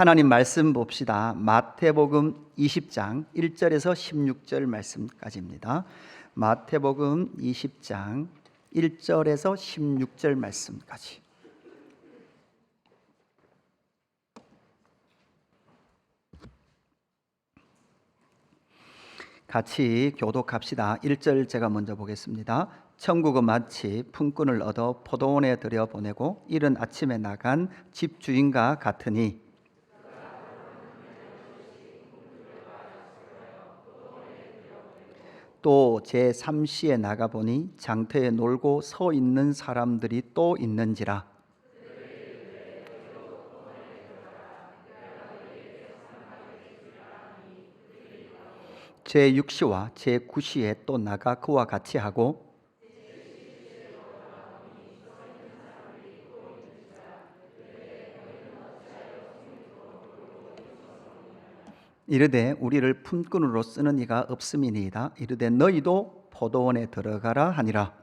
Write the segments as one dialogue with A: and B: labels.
A: 하나님 말씀 봅시다. 마태복음 20장 1절에서 16절 말씀까지입니다. 마태복음 20장 1절에서 16절 말씀까지. 같이 교독합시다. 1절 제가 먼저 보겠습니다. 천국은 마치 품꾼을 얻어 포도원에 들여보내고 이른 아침에 나간 집주인과 같으니 또 제3시에 나가보니 장터에 놀고 서 있는 사람들이 또 있는지라. 제6시와 제9시에 또 나가 그와 같이 하고 이르되 우리를 품꾼으로 쓰는 이가 없음이니이다. 이르되 너희도 포도원에 들어가라 하니라.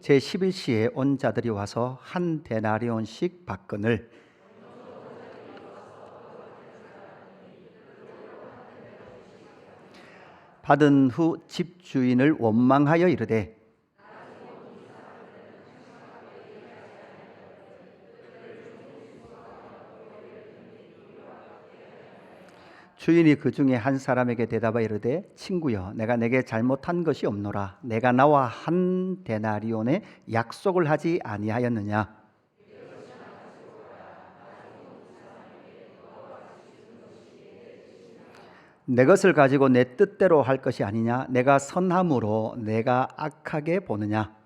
A: 제11시에 온 자들이 와서 한 데나리온씩 받거늘 받은 후 집주인을 원망하여 이르되 주인이 그 중에 한 사람에게 대답하여 이르되 친구여 내가 내게 잘못한 것이 없노라. 내가 나와 한 데나리온의 약속을 하지 아니하였느냐. 내 것을 가지고 내 뜻대로 할 것이 아니냐. 내가 선함으로 내가 악하게 보느냐.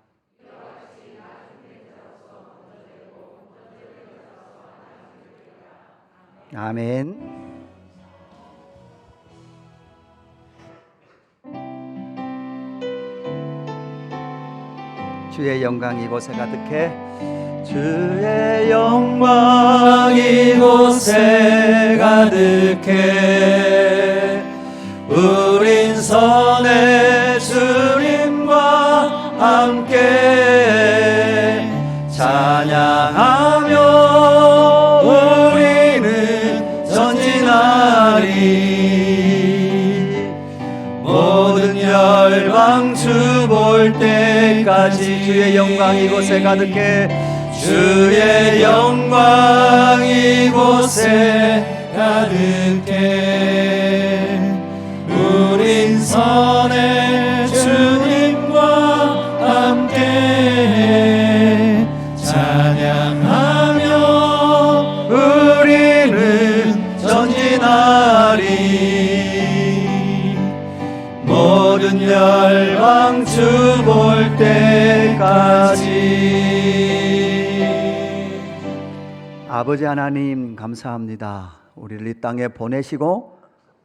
A: 아멘. 주의 영광 이곳에 가득해. 주의 영광 이곳에 가득해. 우린 선의 주님과 함께 찬양하며 우리는 전진하리. 모든 열방 주 볼 때까지. 주의 영광 이곳에 가득해. 주의 영광 이곳에 가득해. 우린 선의 주님과 함께 찬양하며 우리는 전진하리. 모든 열방 주 볼 때까지. 아버지 하나님 감사합니다. 우리를 이 땅에 보내시고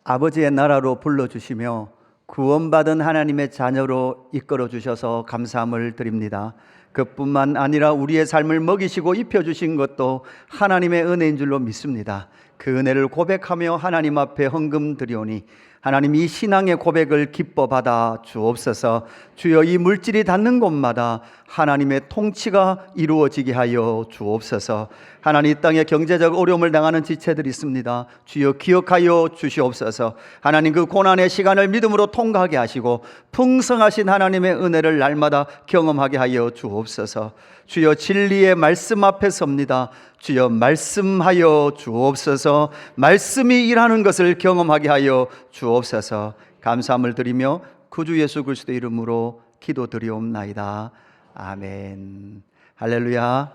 A: 아버지의 나라로 불러주시며 구원받은 하나님의 자녀로 이끌어 주셔서 감사함을 드립니다. 그뿐만 아니라 우리의 삶을 먹이시고 입혀주신 것도 하나님의 은혜인 줄로 믿습니다. 그 은혜를 고백하며 하나님 앞에 헌금 드리오니 하나님 이 신앙의 고백을 기뻐 받아 주옵소서. 주여 이 물질이 닿는 곳마다 하나님의 통치가 이루어지게 하여 주옵소서. 하나님 이 땅에 경제적 어려움을 당하는 지체들이 있습니다. 주여 기억하여 주시옵소서. 하나님 그 고난의 시간을 믿음으로 통과하게 하시고 풍성하신 하나님의 은혜를 날마다 경험하게 하여 주옵소서. 주여 진리의 말씀 앞에 섭니다. 주여 말씀하여 주옵소서. 말씀이 일하는 것을 경험하게 하여 주옵소서. 감사함을 드리며 구주 예수 그리스도의 이름으로 기도드리옵나이다. 아멘. 할렐루야.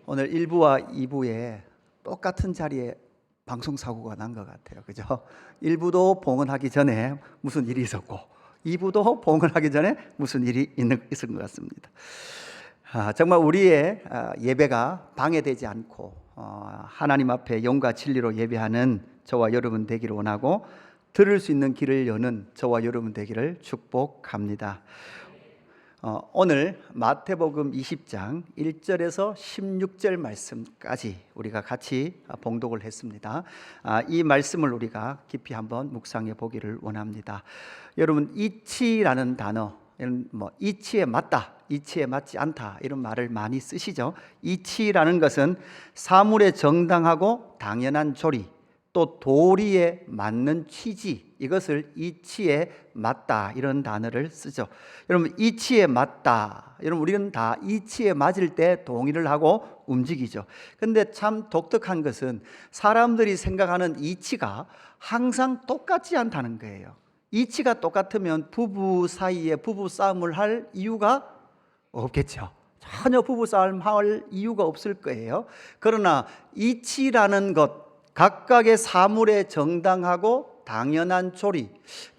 A: 오늘 1부와 2부에 똑같은 자리에 방송사고가 난 것 같아요. 그죠? 1부도 봉헌하기 전에 무슨 일이 있었고 2부도 봉헌하기 전에 무슨 일이 있은 것 같습니다. 정말 우리의 예배가 방해되지 않고 하나님 앞에 영과 진리로 예배하는 저와 여러분 되기를 원하고 들을 수 있는 길을 여는 저와 여러분 되기를 축복합니다. 오늘 마태복음 20장 1절에서 16절 말씀까지 우리가 같이 봉독을 했습니다. 이 말씀을 우리가 깊이 한번 묵상해 보기를 원합니다. 여러분, 이치라는 단어, 이치에 맞다, 이치에 맞지 않다 이런 말을 많이 쓰시죠. 이치라는 것은 사물의 정당하고 당연한 조리, 또 도리에 맞는 취지, 이것을 이치에 맞다 이런 단어를 쓰죠. 여러분, 이치에 맞다, 여러분 우리는 다 이치에 맞을 때 동의를 하고 움직이죠. 근데 참 독특한 것은 사람들이 생각하는 이치가 항상 똑같지 않다는 거예요. 이치가 똑같으면 부부 사이에 부부 싸움을 할 이유가 없겠죠. 전혀 부부 싸움 할 이유가 없을 거예요. 그러나 이치라는 것, 각각의 사물의 정당하고 당연한 조리,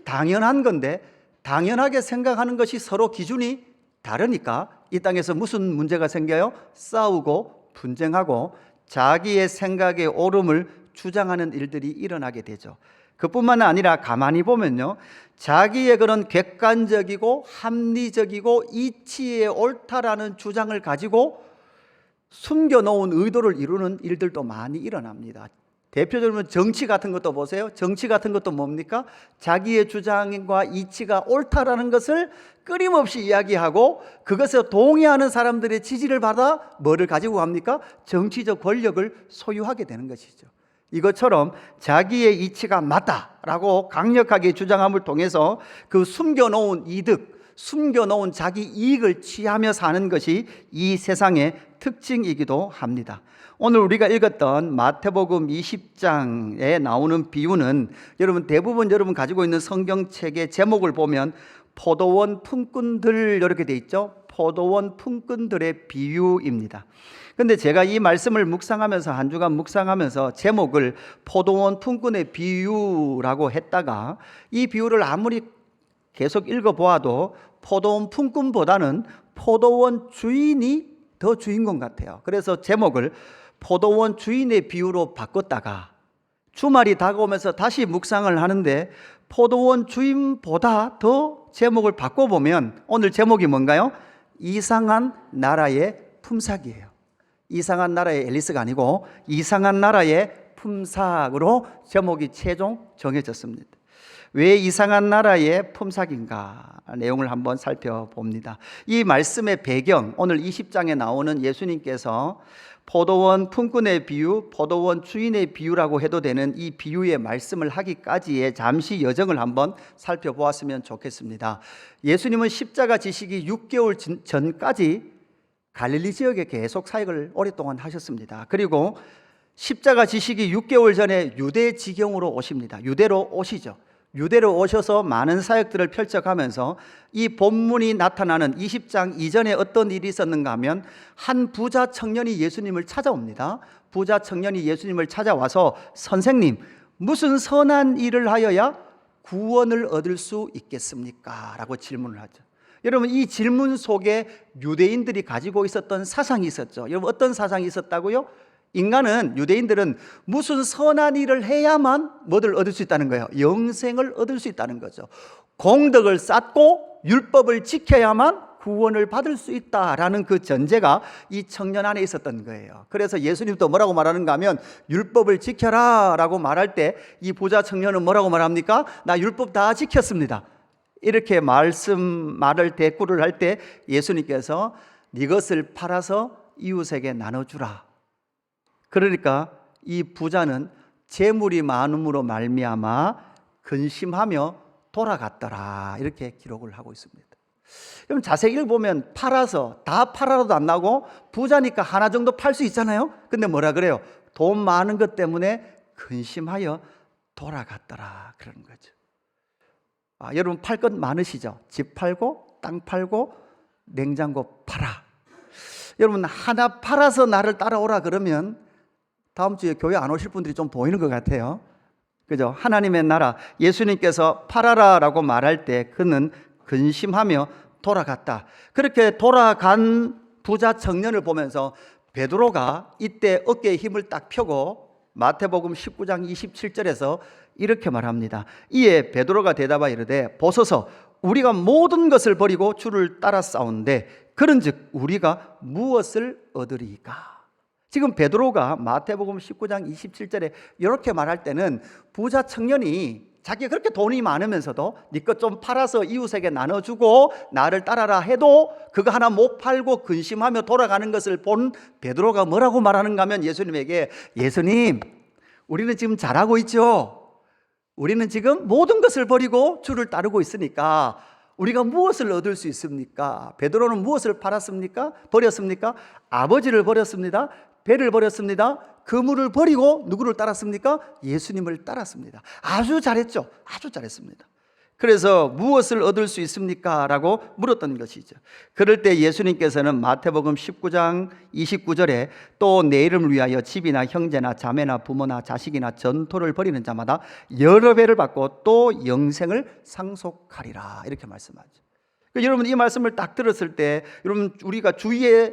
A: 당연한 건데 당연하게 생각하는 것이 서로 기준이 다르니까 이 땅에서 무슨 문제가 생겨요? 싸우고 분쟁하고 자기의 생각의 옳음을 주장하는 일들이 일어나게 되죠. 그뿐만 아니라 가만히 보면요, 자기의 그런 객관적이고 합리적이고 이치에 옳다라는 주장을 가지고 숨겨놓은 의도를 이루는 일들도 많이 일어납니다. 대표적으로 정치 같은 것도 보세요. 정치 같은 것도 뭡니까? 자기의 주장과 이치가 옳다라는 것을 끊임없이 이야기하고 그것에 동의하는 사람들의 지지를 받아 뭐를 가지고 갑니까? 정치적 권력을 소유하게 되는 것이죠. 이것처럼 자기의 이치가 맞다라고 강력하게 주장함을 통해서 그 숨겨놓은 이득, 숨겨놓은 자기 이익을 취하며 사는 것이 이 세상의 특징이기도 합니다. 오늘 우리가 읽었던 마태복음 20장에 나오는 비유는 대부분 여러분 가지고 있는 성경책의 제목을 보면 포도원 품꾼들 이렇게 돼 있죠. 포도원 품꾼들의 비유입니다. 근데 제가 이 말씀을 묵상하면서 한 주간 묵상하면서 제목을 포도원 품꾼의 비유라고 했다가 이 비유를 아무리 계속 읽어보아도 포도원 품꾼보다는 포도원 주인이 더 주인공 같아요. 그래서 제목을 포도원 주인의 비유로 바꿨다가 주말이 다가오면서 다시 묵상을 하는데 포도원 주인보다 더 제목을 바꿔보면 오늘 제목이 뭔가요? 이상한 나라의 품삯이에요. 이상한 나라의 앨리스가 아니고 이상한 나라의 품삯으로 제목이 최종 정해졌습니다. 왜 이상한 나라의 품삯인가 내용을 한번 살펴봅니다. 이 말씀의 배경, 오늘 20장에 나오는 예수님께서 포도원 품꾼의 비유, 포도원 주인의 비유라고 해도 되는 이 비유의 말씀을 하기까지의 잠시 여정을 한번 살펴보았으면 좋겠습니다. 예수님은 십자가 지시기 6개월 전까지 갈릴리 지역에 계속 사역을 오랫동안 하셨습니다. 그리고 십자가 지시기 6개월 전에 유대 지경으로 오십니다. 유대로 오시죠. 유대로 오셔서 많은 사역들을 펼쳐가면서 이 본문이 나타나는 20장 이전에 어떤 일이 있었는가 하면 한 부자 청년이 예수님을 찾아옵니다. 부자 청년이 예수님을 찾아와서 선생님, 무슨 선한 일을 하여야 구원을 얻을 수 있겠습니까? 라고 질문을 하죠. 여러분, 이 질문 속에 유대인들이 가지고 있었던 사상이 있었죠. 여러분, 어떤 사상이 있었다고요? 인간은, 유대인들은 무슨 선한 일을 해야만 뭐를 얻을 수 있다는 거예요? 영생을 얻을 수 있다는 거죠. 공덕을 쌓고 율법을 지켜야만 구원을 받을 수 있다라는 그 전제가 이 청년 안에 있었던 거예요. 그래서 예수님도 뭐라고 말하는가 하면 율법을 지켜라 라고 말할 때 이 부자 청년은 뭐라고 말합니까? 나 율법 다 지켰습니다. 이렇게 말을 대꾸를 할 때 예수님께서 네 것을 팔아서 이웃에게 나눠주라. 그러니까 이 부자는 재물이 많음으로 말미암아 근심하며 돌아갔더라, 이렇게 기록을 하고 있습니다. 그럼 자세히 읽어보면 팔아서, 다 팔아도 안 나고 부자니까 하나 정도 팔 수 있잖아요. 근데 뭐라 그래요? 돈 많은 것 때문에 근심하여 돌아갔더라, 그러는 거죠. 여러분, 팔 것 많으시죠? 집 팔고 땅 팔고 냉장고 팔아. 여러분, 하나 팔아서 나를 따라오라 그러면 다음 주에 교회 안 오실 분들이 좀 보이는 것 같아요. 그죠? 하나님의 나라, 예수님께서 팔아라 라고 말할 때 그는 근심하며 돌아갔다. 그렇게 돌아간 부자 청년을 보면서 베드로가 이때 어깨에 힘을 딱 펴고 마태복음 19장 27절에서 이렇게 말합니다. 이에 베드로가 대답하여 이르되 보소서, 우리가 모든 것을 버리고 주를 따라 싸운데 그런즉 우리가 무엇을 얻으리까? 지금 베드로가 마태복음 19장 27절에 이렇게 말할 때는 부자 청년이 자기가 그렇게 돈이 많으면서도 네 것 좀 팔아서 이웃에게 나눠주고 나를 따라라 해도 그거 하나 못 팔고 근심하며 돌아가는 것을 본 베드로가 뭐라고 말하는가 하면 예수님에게, 예수님, 우리는 지금 잘하고 있죠. 우리는 지금 모든 것을 버리고 주를 따르고 있으니까 우리가 무엇을 얻을 수 있습니까? 베드로는 무엇을 팔았습니까? 버렸습니까? 아버지를 버렸습니다. 배를 버렸습니다. 그물을 버리고 누구를 따랐습니까? 예수님을 따랐습니다. 아주 잘했죠. 아주 잘했습니다. 그래서 무엇을 얻을 수 있습니까? 라고 물었던 것이죠. 그럴 때 예수님께서는 마태복음 19장 29절에 또 내 이름을 위하여 집이나 형제나 자매나 부모나 자식이나 전토를 벌이는 자마다 여러 배를 받고 또 영생을 상속하리라, 이렇게 말씀하죠. 그러니까 여러분, 이 말씀을 딱 들었을 때 여러분, 우리가 주의에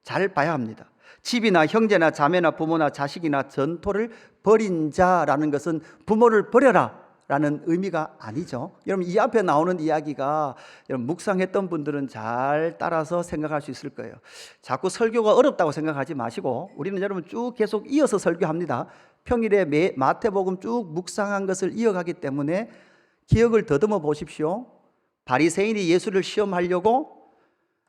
A: 잘 봐야 합니다. 집이나 형제나 자매나 부모나 자식이나 전토를 벌인 자라는 것은 부모를 버려라 라는 의미가 아니죠. 여러분, 이 앞에 나오는 이야기가 여러분 묵상했던 분들은 잘 따라서 생각할 수 있을 거예요. 자꾸 설교가 어렵다고 생각하지 마시고 우리는 여러분 쭉 계속 이어서 설교합니다. 평일에 마태복음 쭉 묵상한 것을 이어가기 때문에 기억을 더듬어 보십시오. 바리새인이 예수를 시험하려고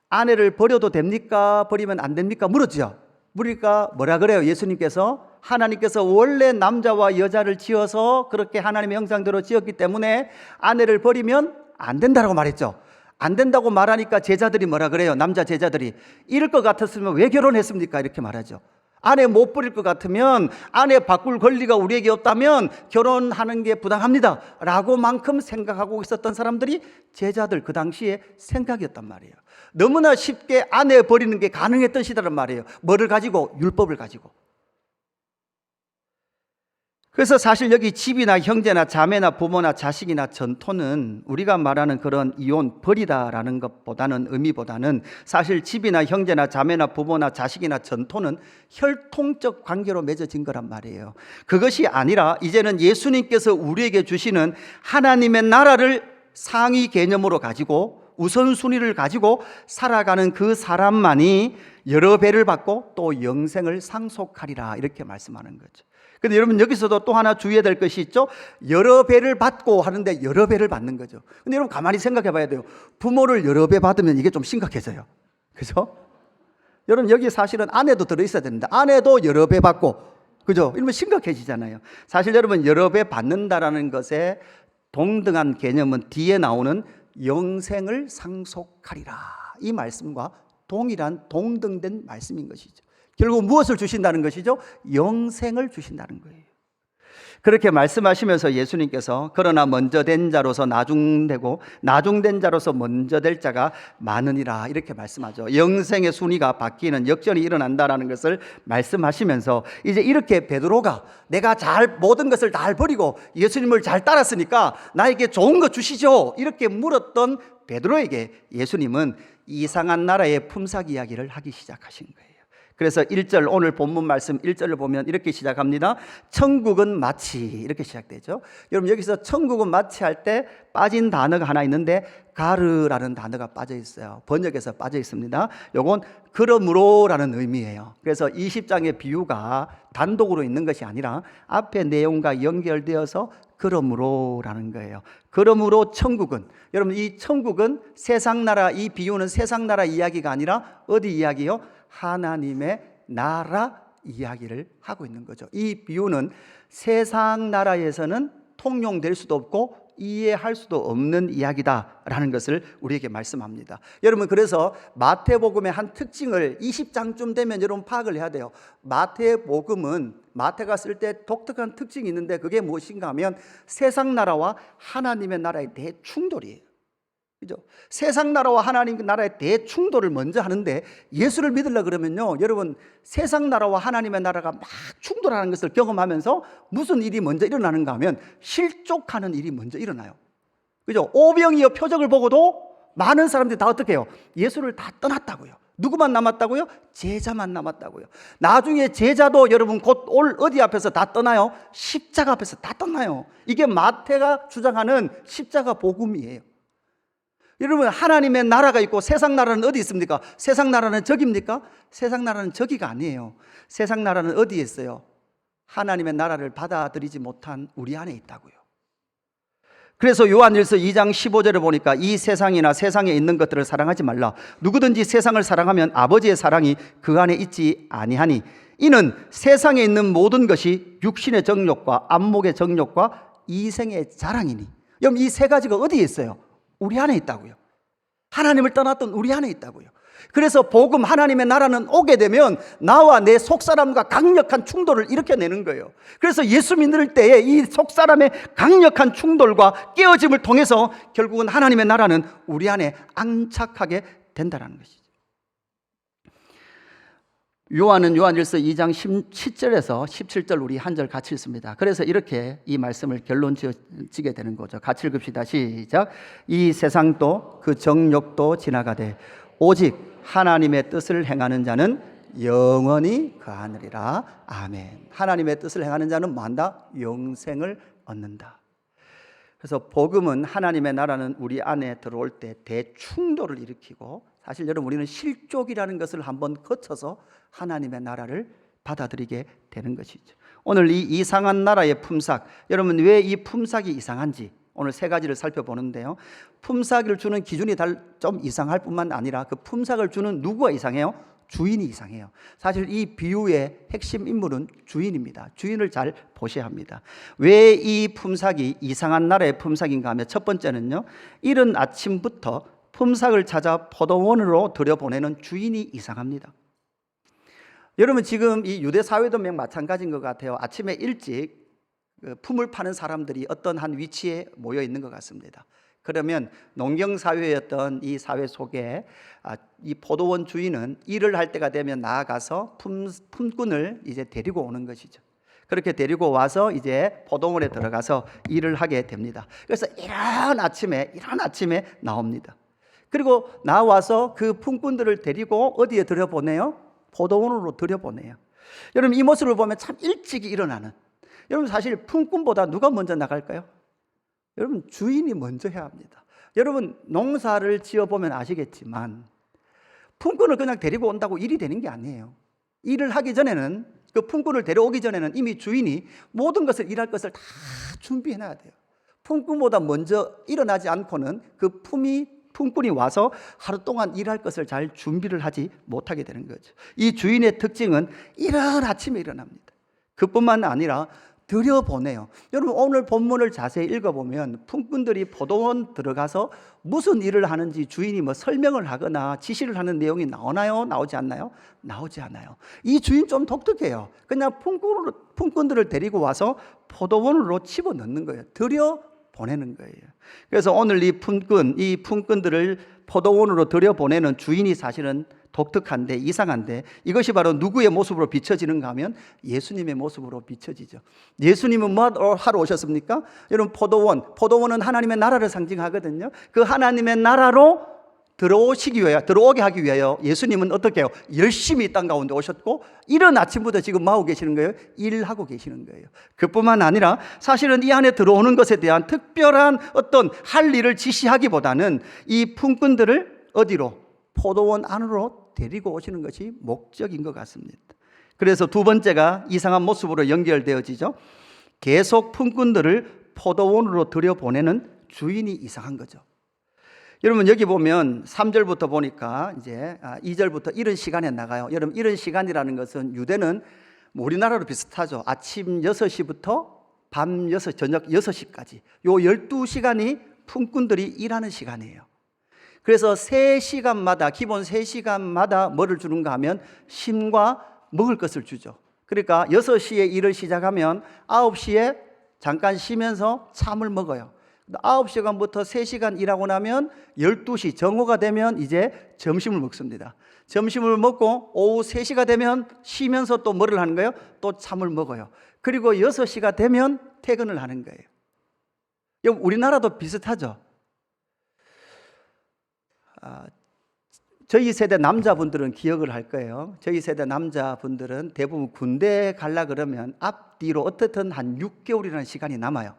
A: 아내를 버려도 됩니까? 버리면 안 됩니까? 물었죠. 물으니까 뭐라 그래요? 예수님께서, 하나님께서 원래 남자와 여자를 지어서 그렇게 하나님의 형상대로 지었기 때문에 아내를 버리면 안 된다고 말했죠. 안 된다고 말하니까 제자들이 뭐라 그래요? 남자 제자들이, 이럴 것 같았으면 왜 결혼했습니까? 이렇게 말하죠. 아내 못 버릴 것 같으면, 아내 바꿀 권리가 우리에게 없다면 결혼하는 게 부당합니다 라고 만큼 생각하고 있었던 사람들이 제자들 그 당시에 생각이었단 말이에요. 너무나 쉽게 아내 버리는 게 가능했던 시대란 말이에요. 뭐를 가지고? 율법을 가지고. 그래서 사실 여기 집이나 형제나 자매나 부모나 자식이나 전토는 우리가 말하는 그런 이혼, 버리다라는 것보다는, 의미보다는 사실 집이나 형제나 자매나 부모나 자식이나 전토는 혈통적 관계로 맺어진 거란 말이에요. 그것이 아니라 이제는 예수님께서 우리에게 주시는 하나님의 나라를 상위 개념으로 가지고 우선순위를 가지고 살아가는 그 사람만이 여러 배를 받고 또 영생을 상속하리라, 이렇게 말씀하는 거죠. 근데 여러분, 여기서도 또 하나 주의해야 될 것이 있죠. 여러 배를 받고 하는데 여러 배를 받는 거죠. 근데 여러분 가만히 생각해 봐야 돼요. 부모를 여러 배 받으면 이게 좀 심각해져요. 그죠? 여러분, 여기 사실은 아내도 들어있어야 됩니다. 아내도 여러 배 받고, 그죠? 이러면 심각해지잖아요. 사실 여러분, 여러 배 받는다라는 것에 동등한 개념은 뒤에 나오는 영생을 상속하리라, 이 말씀과 동일한 동등된 말씀인 것이죠. 결국 무엇을 주신다는 것이죠? 영생을 주신다는 거예요. 그렇게 말씀하시면서 예수님께서 그러나 먼저 된 자로서 나중되고 나중된 자로서 먼저 될 자가 많으니라, 이렇게 말씀하죠. 영생의 순위가 바뀌는 역전이 일어난다라는 것을 말씀하시면서 이제 이렇게 베드로가 내가 모든 것을 다 버리고 예수님을 잘 따랐으니까 나에게 좋은 거 주시죠, 이렇게 물었던 베드로에게 예수님은 이상한 나라의 품삯 이야기를 하기 시작하신 거예요. 그래서 1절, 오늘 본문 말씀 1절을 보면 이렇게 시작합니다. 천국은 마치, 이렇게 시작되죠. 여러분, 여기서 천국은 마치 할 때 빠진 단어가 하나 있는데 가르라는 단어가 빠져 있어요. 번역에서 빠져 있습니다. 요건 그러므로라는 의미예요. 그래서 20장의 비유가 단독으로 있는 것이 아니라 앞에 내용과 연결되어서 그러므로라는 거예요. 그러므로 천국은, 여러분, 이 천국은 세상 나라, 이 비유는 세상 나라 이야기가 아니라 어디 이야기요? 하나님의 나라 이야기를 하고 있는 거죠. 이 비유는 세상 나라에서는 통용될 수도 없고 이해할 수도 없는 이야기다라는 것을 우리에게 말씀합니다. 여러분, 그래서 마태복음의 한 특징을 20장쯤 되면 여러분 파악을 해야 돼요. 마태복음은 마태가 쓸 때 독특한 특징이 있는데 그게 무엇인가 하면 세상 나라와 하나님의 나라의 대충돌이에요. 그죠? 세상 나라와 하나님 나라의 대충돌을 먼저 하는데, 예수를 믿으려 그러면요, 여러분, 세상 나라와 하나님의 나라가 막 충돌하는 것을 경험하면서 무슨 일이 먼저 일어나는가 하면 실족하는 일이 먼저 일어나요. 그죠? 오병이어 표적을 보고도 많은 사람들이 다 어떻게 해요? 예수를 다 떠났다고요. 누구만 남았다고요? 제자만 남았다고요. 나중에 제자도 여러분 곧 어디 앞에서 다 떠나요? 십자가 앞에서 다 떠나요. 이게 마태가 주장하는 십자가 복음이에요. 여러분, 하나님의 나라가 있고 세상 나라는 어디 있습니까? 세상 나라는 저기입니까? 세상 나라는 저기가 아니에요. 세상 나라는 어디에 있어요? 하나님의 나라를 받아들이지 못한 우리 안에 있다고요. 그래서 요한일서 2장 15절에 보니까 이 세상이나 세상에 있는 것들을 사랑하지 말라. 누구든지 세상을 사랑하면 아버지의 사랑이 그 안에 있지 아니하니 이는 세상에 있는 모든 것이 육신의 정욕과 안목의 정욕과 이생의 자랑이니. 여러분, 이 세 가지가 어디에 있어요? 우리 안에 있다고요. 하나님을 떠났던 우리 안에 있다고요. 그래서 복음, 하나님의 나라는 오게 되면 나와 내 속사람과 강력한 충돌을 일으켜내는 거예요. 그래서 예수 믿을 때에 이 속사람의 강력한 충돌과 깨어짐을 통해서 결국은 하나님의 나라는 우리 안에 안착하게 된다는 것이죠. 요한은 요한일서 2장 17절에서 17절 우리 한 절 같이 읽습니다. 그래서 이렇게 이 말씀을 결론 지게 되는 거죠. 같이 읽읍시다. 시작. 이 세상도 그 정욕도 지나가되 오직 하나님의 뜻을 행하는 자는 영원히 거하느니라. 아멘. 하나님의 뜻을 행하는 자는 뭐한다? 영생을 얻는다. 그래서 복음은, 하나님의 나라는 우리 안에 들어올 때 대충돌을 일으키고, 사실 여러분, 우리는 실족이라는 것을 한번 거쳐서 하나님의 나라를 받아들이게 되는 것이죠. 오늘 이 이상한 나라의 품삯, 여러분 왜 이 품삯이 이상한지 오늘 세 가지를 살펴보는데요. 품삯을 주는 기준이 좀 이상할 뿐만 아니라 그 품삯을 주는 누구가 이상해요? 주인이 이상해요. 사실 이 비유의 핵심 인물은 주인입니다. 주인을 잘 보셔야 합니다. 왜 이 품삯이 이상한 나라의 품삯인가 하면, 첫 번째는요, 이른 아침부터 품삯을 찾아 포도원으로 들여보내는 주인이 이상합니다. 여러분, 지금 이 유대 사회도 마찬가지인 것 같아요. 아침에 일찍 품을 파는 사람들이 어떤 한 위치에 모여 있는 것 같습니다. 그러면 농경사회였던 이 사회 속에 이 포도원 주인은 일을 할 때가 되면 나아가서 품꾼을 이제 데리고 오는 것이죠. 그렇게 데리고 와서 이제 포도원에 들어가서 일을 하게 됩니다. 그래서 이런 아침에 나옵니다. 그리고 나와서 그 품꾼들을 데리고 어디에 들여보내요? 포도원으로 들여보내요. 여러분, 이 모습을 보면 참 일찍이 일어나는, 여러분 사실 품꾼보다 누가 먼저 나갈까요? 여러분, 주인이 먼저 해야 합니다. 여러분, 농사를 지어보면 아시겠지만 품꾼을 그냥 데리고 온다고 일이 되는 게 아니에요. 일을 하기 전에는, 그 품꾼을 데려오기 전에는 이미 주인이 모든 것을, 일할 것을 다 준비해놔야 돼요. 품꾼보다 먼저 일어나지 않고는 그 품꾼이 와서 하루 동안 일할 것을 잘 준비를 하지 못하게 되는 거죠. 이 주인의 특징은 이른 아침에 일어납니다. 그뿐만 아니라 들여보내요. 여러분, 오늘 본문을 자세히 읽어보면 품꾼들이 포도원 들어가서 무슨 일을 하는지 주인이 뭐 설명을 하거나 지시를 하는 내용이 나오나요? 나오지 않나요? 나오지 않아요. 이 주인 좀 독특해요. 그냥 품꾼들을 데리고 와서 포도원으로 집어넣는 거예요. 들여보내는 거예요. 그래서 오늘 이 품꾼들을 포도원으로 들여보내는 주인이 사실은 독특한데, 이상한데, 이것이 바로 누구의 모습으로 비춰지는가 하면 예수님의 모습으로 비춰지죠. 예수님은 뭐 하러 오셨습니까? 여러분, 포도원은 하나님의 나라를 상징하거든요. 그 하나님의 나라로 들어오게 하기 위하여 예수님은 어떻게 해요? 열심히 이 땅 가운데 오셨고, 이른 아침부터 지금 뭐 하고 계시는 거예요? 일하고 계시는 거예요. 그뿐만 아니라 사실은 이 안에 들어오는 것에 대한 특별한 어떤 할 일을 지시하기보다는 이 품꾼들을 어디로? 포도원 안으로 데리고 오시는 것이 목적인 것 같습니다. 그래서 두 번째가 이상한 모습으로 연결되어지죠. 계속 품꾼들을 포도원으로 들여보내는 주인이 이상한 거죠. 여러분, 여기 보면 3절부터 보니까 이제 2절부터 이른 시간에 나가요. 여러분, 이른 시간이라는 것은 유대는 우리나라로 비슷하죠. 아침 6시부터 밤 6시, 저녁 6시까지 요 12시간이 품꾼들이 일하는 시간이에요. 그래서 3시간마다, 기본 3시간마다 뭐를 주는가 하면 심과 먹을 것을 주죠. 그러니까 6시에 일을 시작하면 9시에 잠깐 쉬면서 참을 먹어요. 9시간부터 3시간 일하고 나면 12시 정오가 되면 이제 점심을 먹습니다. 점심을 먹고 오후 3시가 되면 쉬면서 또 뭐를 하는 거예요? 또 참을 먹어요. 그리고 6시가 되면 퇴근을 하는 거예요. 우리나라도 비슷하죠. 저희 세대 남자분들은 기억을 할 거예요. 저희 세대 남자분들은 대부분 군대 가려 그러면 앞뒤로 어떻든 한 6개월이라는 시간이 남아요.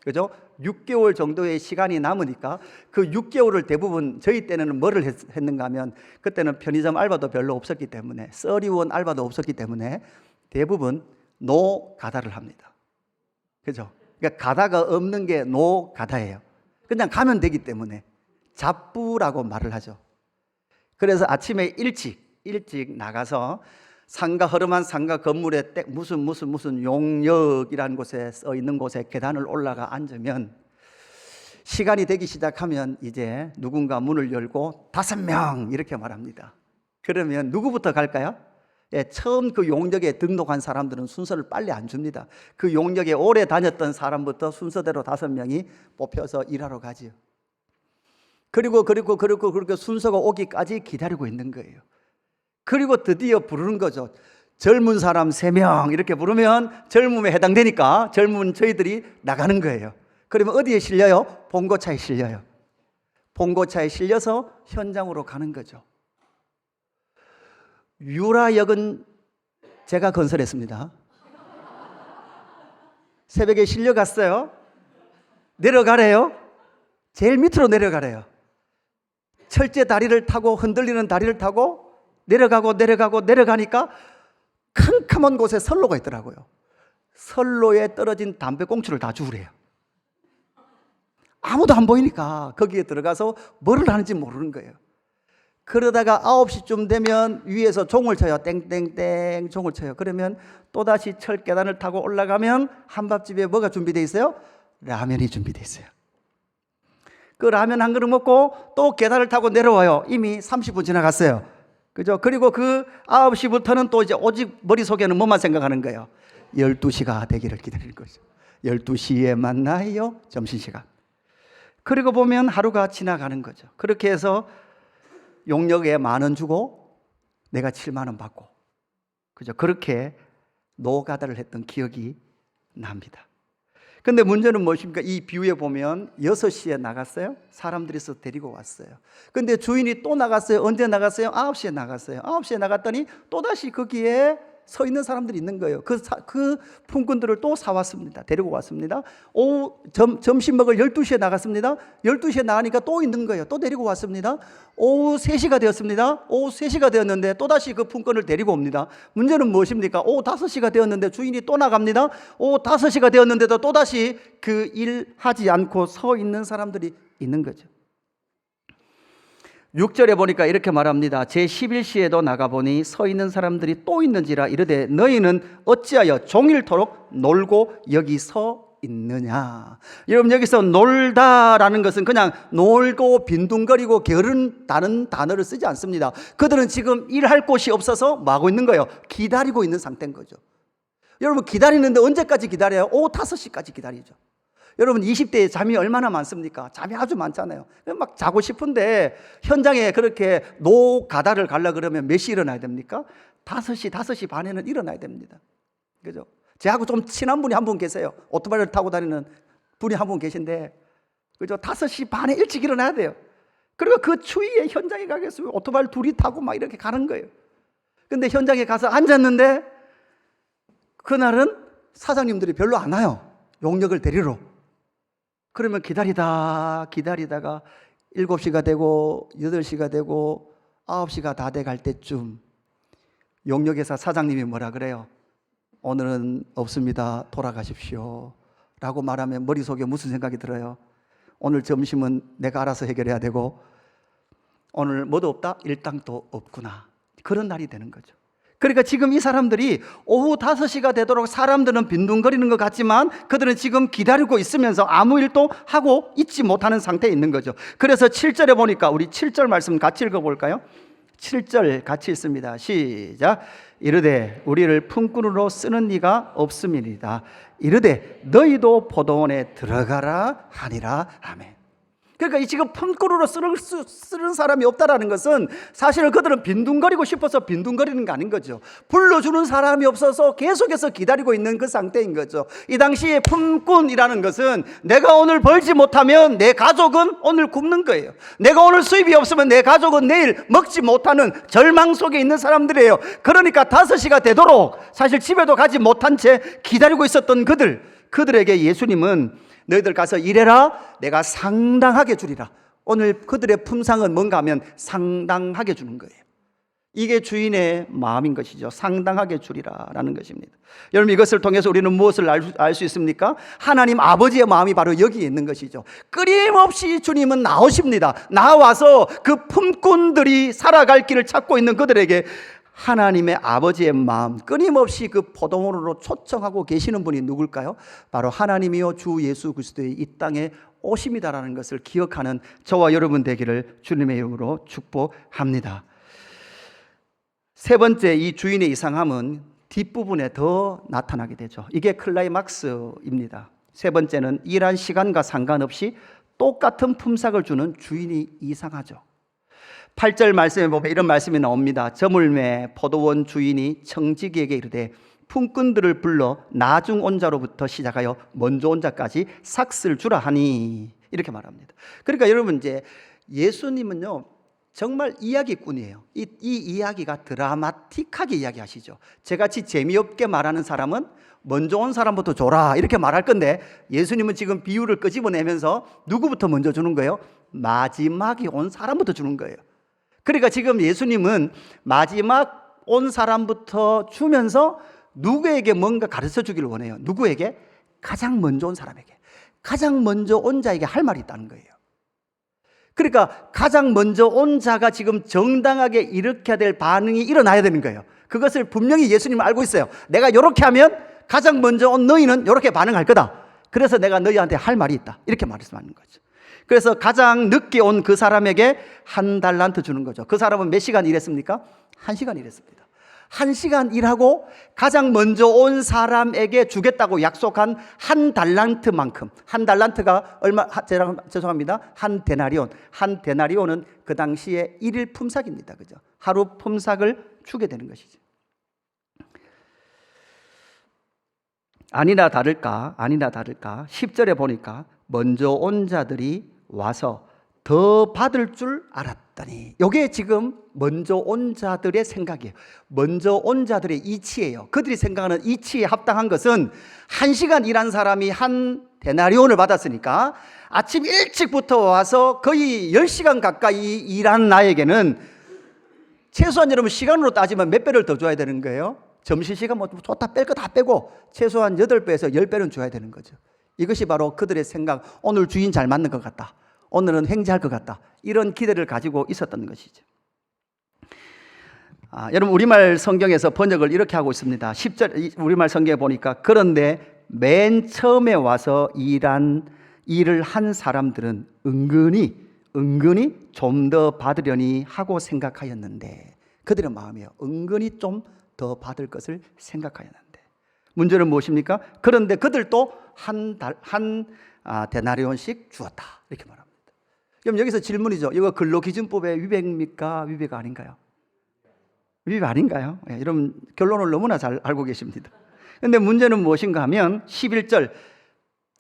A: 그죠? 6개월 정도의 시간이 남으니까 그 6개월을 대부분 저희 때는 뭐를 했는가 하면 그때는 편의점 알바도 별로 없었기 때문에 서리원 알바도 없었기 때문에 대부분 노가다를 합니다. 그죠? 그러니까 가다가 없는 게 노가다예요. 그냥 가면 되기 때문에 잡부라고 말을 하죠. 그래서 아침에 일찍 나가서 허름한 상가 건물에 무슨 용역이라는 곳에 써 있는 곳에 계단을 올라가 앉으면 시간이 되기 시작하면 이제 누군가 문을 열고 5명 이렇게 말합니다. 그러면 누구부터 갈까요? 예, 처음 그 용역에 등록한 사람들은 순서를 빨리 안 줍니다. 그 용역에 오래 다녔던 사람부터 순서대로 5명이 뽑혀서 일하러 가지요. 그리고 순서가 오기까지 기다리고 있는 거예요. 그리고 드디어 부르는 거죠. 젊은 사람 3명 이렇게 부르면 젊음에 해당되니까 젊은 저희들이 나가는 거예요. 그러면 어디에 실려요? 봉고차에 실려요. 봉고차에 실려서 현장으로 가는 거죠. 유라역은 제가 건설했습니다. 새벽에 실려갔어요. 내려가래요. 제일 밑으로 내려가래요. 철제 다리를 타고 흔들리는 다리를 타고 내려가니까 캄캄한 곳에 선로가 있더라고요. 선로에 떨어진 담배꽁초를 다 주우래요. 아무도 안 보이니까 거기에 들어가서 뭐를 하는지 모르는 거예요. 그러다가 9시쯤 되면 위에서 종을 쳐요. 땡땡땡 종을 쳐요. 그러면 또다시 철 계단을 타고 올라가면 한밥집에 뭐가 준비되어 있어요? 라면이 준비되어 있어요. 그 라면 한 그릇 먹고 또 계단을 타고 내려와요. 이미 30분 지나갔어요. 그죠? 그리고 그 9시부터는 또 이제 오직 머릿속에는 뭐만 생각하는 거예요? 12시가 되기를 기다리는 거죠. 12시에 만나요. 점심시간. 그리고 보면 하루가 지나가는 거죠. 그렇게 해서 용역에 10,000원 주고 내가 70,000원 받고, 그죠? 그렇게 노가다를 했던 기억이 납니다. 근데 문제는 무엇입니까? 이 비유에 보면 6시에 나갔어요. 사람들이 서 데리고 왔어요. 근데 주인이 또 나갔어요. 언제 나갔어요? 9시에 나갔어요. 9시에 나갔더니 또다시 거기에 서 있는 사람들이 있는 거예요. 그 품꾼들을 또 사왔습니다. 데리고 왔습니다. 오후 점심 먹을 12시에 나갔습니다. 12시에 나가니까 또 있는 거예요. 또 데리고 왔습니다. 오후 3시가 되었습니다. 오후 3시가 되었는데 또다시 그 품꾼을 데리고 옵니다. 문제는 무엇입니까? 오후 5시가 되었는데 주인이 또 나갑니다. 오후 5시가 되었는데도 또다시 그 일 하지 않고 서 있는 사람들이 있는 거죠. 6절에 보니까 이렇게 말합니다. 제11시에도 나가보니 서 있는 사람들이 또 있는지라 이르되 너희는 어찌하여 종일토록 놀고 여기 서 있느냐. 여러분, 여기서 놀다라는 것은 그냥 놀고 빈둥거리고 게으른 다른 단어를 쓰지 않습니다. 그들은 지금 일할 곳이 없어서 뭐 하고 있는 거예요? 기다리고 있는 상태인 거죠. 여러분, 기다리는데 언제까지 기다려요? 오후 5시까지 기다리죠. 여러분, 20대에 잠이 얼마나 많습니까? 잠이 아주 많잖아요. 막 자고 싶은데 현장에 그렇게 노가다를 가려고 그러면 몇 시 일어나야 됩니까? 5시 반에는 일어나야 됩니다. 그죠? 저하고 좀 친한 분이 한 분 계세요. 오토바이를 타고 다니는 분이 한 분 계신데, 그죠? 5시 반에 일찍 일어나야 돼요. 그리고 그 추위에 현장에 가겠어요. 오토바이를 둘이 타고 막 이렇게 가는 거예요. 근데 현장에 가서 앉았는데 그날은 사장님들이 별로 안 와요. 용역을 데리러. 그러면 기다리다가 7시가 되고 8시가 되고 9시가 다 돼갈 때쯤 용역회사 사장님이 뭐라 그래요? 오늘은 없습니다. 돌아가십시오. 라고 말하면 머릿속에 무슨 생각이 들어요? 오늘 점심은 내가 알아서 해결해야 되고 오늘 뭐도 없다? 일당도 없구나. 그런 날이 되는 거죠. 그러니까 지금 이 사람들이 오후 5시가 되도록 사람들은 빈둥거리는 것 같지만 그들은 지금 기다리고 있으면서 아무 일도 하고 있지 못하는 상태에 있는 거죠. 그래서 7절에 보니까 우리 7절 말씀 같이 읽어볼까요? 7절 같이 읽습니다. 시작. 이르되 우리를 품꾼으로 쓰는 이가 없음이니이다. 이르되 너희도 포도원에 들어가라 하니라. 아멘. 그러니까 지금 품꾼으로 쓰는 사람이 없다라는 것은 사실은 그들은 빈둥거리고 싶어서 빈둥거리는 게 아닌 거죠. 불러주는 사람이 없어서 계속해서 기다리고 있는 그 상태인 거죠. 이 당시에 품꾼이라는 것은 내가 오늘 벌지 못하면 내 가족은 오늘 굶는 거예요. 내가 오늘 수입이 없으면 내 가족은 내일 먹지 못하는 절망 속에 있는 사람들이에요. 그러니까 5시가 되도록 사실 집에도 가지 못한 채 기다리고 있었던 그들에게 예수님은 너희들 가서 일해라. 내가 상당하게 주리라. 오늘 그들의 품상은 뭔가 하면 상당하게 주는 거예요. 이게 주인의 마음인 것이죠. 상당하게 주리라라는 것입니다. 여러분, 이것을 통해서 우리는 무엇을 알 수 있습니까? 하나님 아버지의 마음이 바로 여기에 있는 것이죠. 끊임없이 주님은 나오십니다. 나와서 그 품꾼들이 살아갈 길을 찾고 있는 그들에게 하나님의 아버지의 마음, 끊임없이 그 포도원으로 초청하고 계시는 분이 누굴까요? 바로 하나님이요 주 예수 그리스도의 이 땅에 오심이다라는 것을 기억하는 저와 여러분 되기를 주님의 이름으로 축복합니다. 세 번째, 이 주인의 이상함은 뒷부분에 더 나타나게 되죠. 이게 클라이막스입니다. 세 번째는 일한 시간과 상관없이 똑같은 품삯을 주는 주인이 이상하죠. 8절 말씀에 보면 이런 말씀이 나옵니다. 저물매 포도원 주인이 청지기에게 이르되 품꾼들을 불러 나중 온 자로부터 시작하여 먼저 온 자까지 삭슬 주라 하니, 이렇게 말합니다. 그러니까 여러분, 이제 예수님은요 정말 이야기꾼이에요. 이 이야기가 드라마틱하게 이야기하시죠. 저같이 재미없게 말하는 사람은 먼저 온 사람부터 줘라 이렇게 말할 건데, 예수님은 지금 비유를 끄집어내면서 누구부터 먼저 주는 거예요? 마지막에 온 사람부터 주는 거예요. 그러니까 지금 예수님은 마지막 온 사람부터 주면서 누구에게 뭔가 가르쳐 주기를 원해요. 누구에게? 가장 먼저 온 사람에게, 가장 먼저 온 자에게 할 말이 있다는 거예요. 그러니까 가장 먼저 온 자가 지금 정당하게 일으켜야 될 반응이 일어나야 되는 거예요. 그것을 분명히 예수님은 알고 있어요. 내가 이렇게 하면 가장 먼저 온 너희는 이렇게 반응할 거다. 그래서 내가 너희한테 할 말이 있다. 이렇게 말씀하는 거죠. 그래서 가장 늦게 온 그 사람에게 1달란트 주는 거죠. 그 사람은 몇 시간 일했습니까? 1시간 일했습니다. 1시간 일하고 가장 먼저 온 사람에게 주겠다고 약속한 1달란트만큼, 1달란트가 얼마, 죄송합니다, 1데나리온. 1데나리온은 그 당시에 1일 품삯입니다. 그죠? 하루 품삯을 주게 되는 것이죠. 아니나 다를까 10절에 보니까 먼저 온 자들이 와서 더 받을 줄 알았더니, 이게 지금 먼저 온 자들의 생각이에요. 먼저 온 자들의 이치예요. 그들이 생각하는 이치에 합당한 것은 1시간 일한 사람이 1데나리온을 받았으니까 아침 일찍부터 와서 거의 10시간 가까이 일한 나에게는 최소한 여러분 시간으로 따지면 몇 배를 더 줘야 되는 거예요? 점심시간 뭐 좋다 뺄 거 다 빼고 최소한 8배에서 10배는 줘야 되는 거죠. 이것이 바로 그들의 생각, 오늘 주인 잘 맞는 것 같다, 오늘은 횡재할 것 같다, 이런 기대를 가지고 있었던 것이죠. 여러분, 우리말 성경에서 번역을 이렇게 하고 있습니다. 10절 우리말 성경에 보니까 그런데 맨 처음에 와서 일을 한 사람들은 은근히 좀 더 받으려니 하고 생각하였는데, 그들의 마음이에요. 은근히 좀 더 받을 것을 생각하였는데, 문제는 무엇입니까? 그런데 그들도 한 데나리온씩 주었다, 이렇게 말합니다. 그럼 여기서 질문이죠. 이거 근로기준법의 위배입니까? 위배가 아닌가요? 위배 아닌가요? 예, 여러분 결론을 너무나 잘 알고 계십니다. 그런데 문제는 무엇인가 하면 11절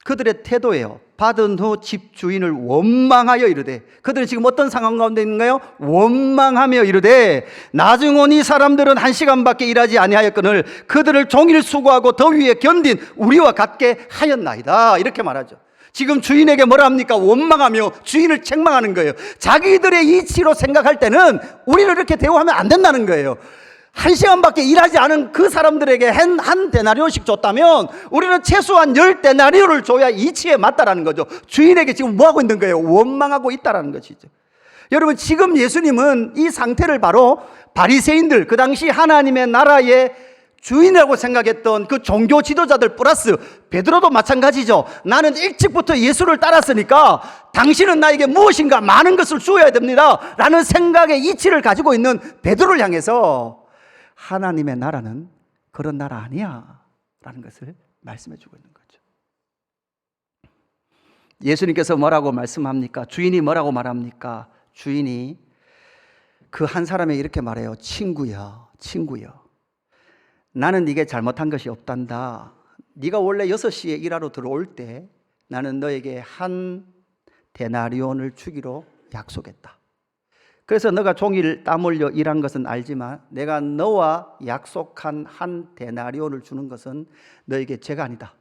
A: 그들의 태도예요. 받은 후 집주인을 원망하여 이르되, 그들은 지금 어떤 상황 가운데 있는가요? 원망하며 이르되 나중 온 이 사람들은 1시간밖에 일하지 아니하였거늘 그들을 종일 수고하고 더위에 견딘 우리와 같게 하였나이다, 이렇게 말하죠. 지금 주인에게 뭐라 합니까? 원망하며 주인을 책망하는 거예요. 자기들의 이치로 생각할 때는 우리를 이렇게 대우하면 안 된다는 거예요. 1시간밖에 일하지 않은 그 사람들에게 한 데나리온씩 줬다면 우리는 최소한 10데나리온을 줘야 이치에 맞다라는 거죠. 주인에게 지금 뭐하고 있는 거예요? 원망하고 있다라는 것이죠. 여러분, 지금 예수님은 이 상태를 바로 바리새인들, 그 당시 하나님의 나라의 주인이라고 생각했던 그 종교 지도자들 플러스 베드로도 마찬가지죠. 나는 일찍부터 예수를 따랐으니까 당신은 나에게 무엇인가 많은 것을 주어야 됩니다 라는 생각의 이치를 가지고 있는 베드로를 향해서 하나님의 나라는 그런 나라 아니야 라는 것을 말씀해 주고 있는 거죠. 예수님께서 뭐라고 말씀합니까? 주인이 뭐라고 말합니까? 주인이 그 한 사람에게 이렇게 말해요. 친구여, 나는 네게 잘못한 것이 없단다. 네가 원래 6시에 일하러 들어올 때 나는 너에게 1데나리온을 주기로 약속했다. 그래서 너가 종일 땀 흘려 일한 것은 알지만 내가 너와 약속한 1데나리온을 주는 것은 너에게 죄가 아니다.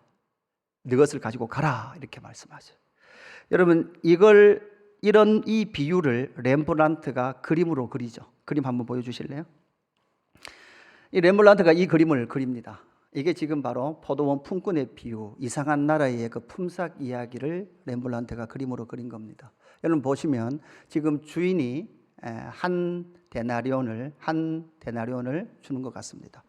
A: 네 것을 가지고 가라 이렇게 말씀하죠. 여러분 이 비유를 렘브란트가 그림으로 그리죠. 그림 한번 보여주실래요? 이 렘브란트가 이 그림을 그립니다. 이게 지금 바로 포도원 품꾼의 비유, 이상한 나라의 그 품삯 이야기를 렘브란트가 그림으로 그린 겁니다. 여러분 보시면 지금 주인이 한 데나리온을 주는 것 같습니다.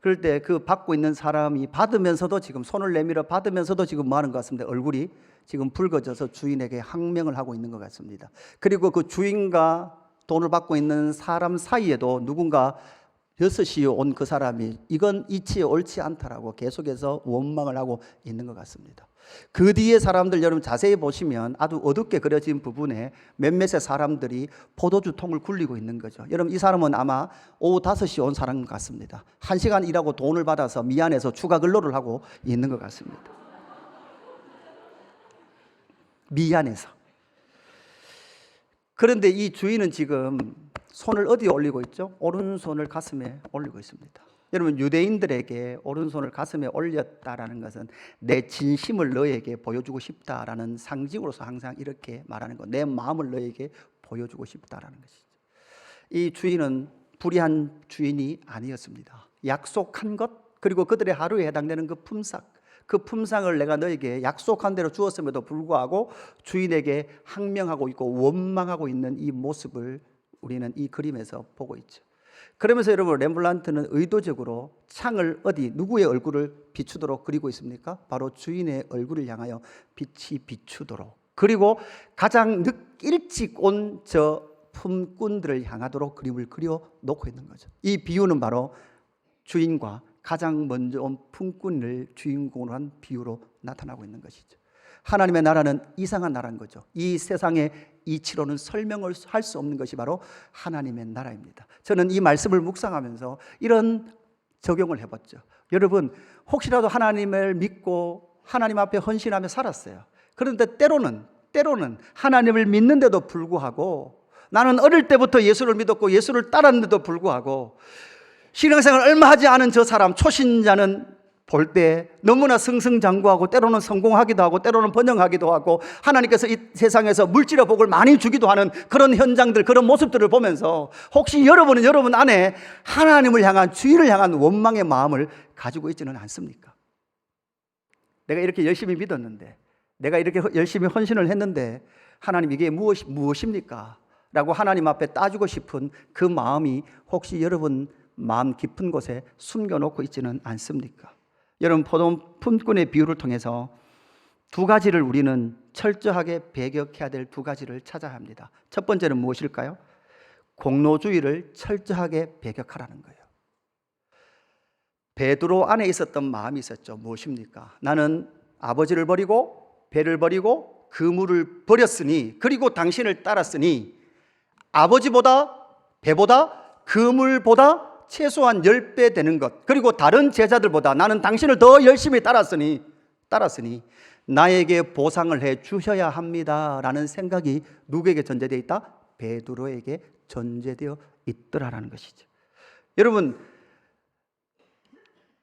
A: 그럴 때 그 받고 있는 사람이 받으면서도 지금 손을 내밀어 받으면서도 지금 뭐 하는 것 같습니다. 얼굴이 지금 붉어져서 주인에게 항명을 하고 있는 것 같습니다. 그리고 그 주인과 돈을 받고 있는 사람 사이에도 누군가 6시에 온 그 사람이 이건 이치에 옳지 않다라고 계속해서 원망을 하고 있는 것 같습니다. 그 뒤에 사람들 여러분 자세히 보시면 아주 어둡게 그려진 부분에 몇몇의 사람들이 포도주 통을 굴리고 있는 거죠. 여러분 이 사람은 아마 오후 5시에 온 사람 같습니다. 1시간 일하고 돈을 받아서 미안해서 추가 근로를 하고 있는 것 같습니다. 미안해서. 그런데 이 주인은 지금 손을 어디에 올리고 있죠? 오른손을 가슴에 올리고 있습니다. 여러분 유대인들에게 오른손을 가슴에 올렸다라는 것은 내 진심을 너에게 보여주고 싶다라는 상징으로서 항상 이렇게 말하는 거, 내 마음을 너에게 보여주고 싶다라는 것이죠. 이 주인은 불의한 주인이 아니었습니다. 약속한 것 그리고 그들의 하루에 해당되는 그 품삯, 그 품상을 내가 너에게 약속한 대로 주었음에도 불구하고 주인에게 항명하고 있고 원망하고 있는 이 모습을 우리는 이 그림에서 보고 있죠. 그러면서 여러분 렘블란트는 의도적으로 창을 누구의 얼굴을 비추도록 그리고 있습니까? 바로 주인의 얼굴을 향하여 빛이 비추도록, 그리고 가장 일찍 온 저 품꾼들을 향하도록 그림을 그려 놓고 있는 거죠. 이 비유는 바로 주인과 가장 먼저 온 품꾼을 주인공으로 한 비유로 나타나고 있는 것이죠. 하나님의 나라는 이상한 나라인 거죠. 이 세상의 이치로는 설명을 할 수 없는 것이 바로 하나님의 나라입니다. 저는 이 말씀을 묵상하면서 이런 적용을 해봤죠. 여러분 혹시라도 하나님을 믿고 하나님 앞에 헌신하며 살았어요. 그런데 때로는 하나님을 믿는데도 불구하고, 나는 어릴 때부터 예수를 믿었고 예수를 따랐는데도 불구하고 신앙생활 얼마 하지 않은 저 사람 초신자는 볼 때 너무나 승승장구하고 때로는 성공하기도 하고 때로는 번영하기도 하고 하나님께서 이 세상에서 물질의 복을 많이 주기도 하는 그런 현장들, 그런 모습들을 보면서 혹시 여러분은 여러분 안에 하나님을 향한, 주인을 향한 원망의 마음을 가지고 있지는 않습니까? 내가 이렇게 열심히 믿었는데, 내가 이렇게 열심히 헌신을 했는데 하나님 이게 무엇입니까? 라고 하나님 앞에 따지고 싶은 그 마음이 혹시 여러분 마음 깊은 곳에 숨겨놓고 있지는 않습니까? 여러분 포도원 품꾼의 비유를 통해서 두 가지를 우리는 철저하게 배격해야 될 두 가지를 찾아야 합니다. 첫 번째는 무엇일까요? 공로주의를 철저하게 배격하라는 거예요. 베드로 안에 있었던 마음이 있었죠. 무엇입니까? 나는 아버지를 버리고 배를 버리고 그물을 버렸으니, 그리고 당신을 따랐으니 아버지보다 배보다 그물보다 최소한 10배 되는 것, 그리고 다른 제자들보다 나는 당신을 더 열심히 따랐으니 나에게 보상을 해 주셔야 합니다 라는 생각이 누구에게 전제되어 있다? 베드로에게 전제되어 있더라라는 것이죠. 여러분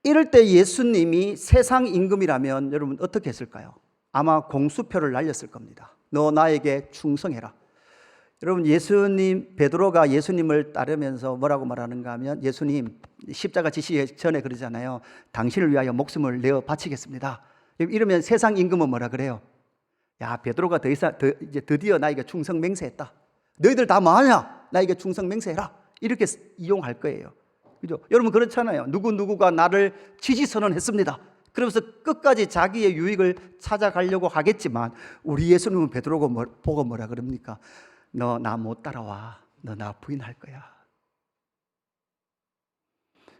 A: 이럴 때 예수님이 세상 임금이라면 여러분 어떻게 했을까요? 아마 공수표를 날렸을 겁니다. 너 나에게 충성해라. 여러분 베드로가 예수님을 따르면서 뭐라고 말하는가 하면, 예수님 십자가 지시기 전에 그러잖아요. 당신을 위하여 목숨을 내어 바치겠습니다. 이러면 세상 임금은 뭐라 그래요? 야, 베드로가 이제 드디어 나에게 충성 맹세했다. 너희들 다 뭐하냐? 나에게 충성 맹세해라. 이렇게 이용할 거예요. 그죠? 여러분 그렇잖아요. 누구가 나를 지지선언했습니다. 그러면서 끝까지 자기의 유익을 찾아가려고 하겠지만, 우리 예수님은 베드로가 보고 뭐라 그럽니까? 너 나 못 따라와. 너 나 부인할 거야.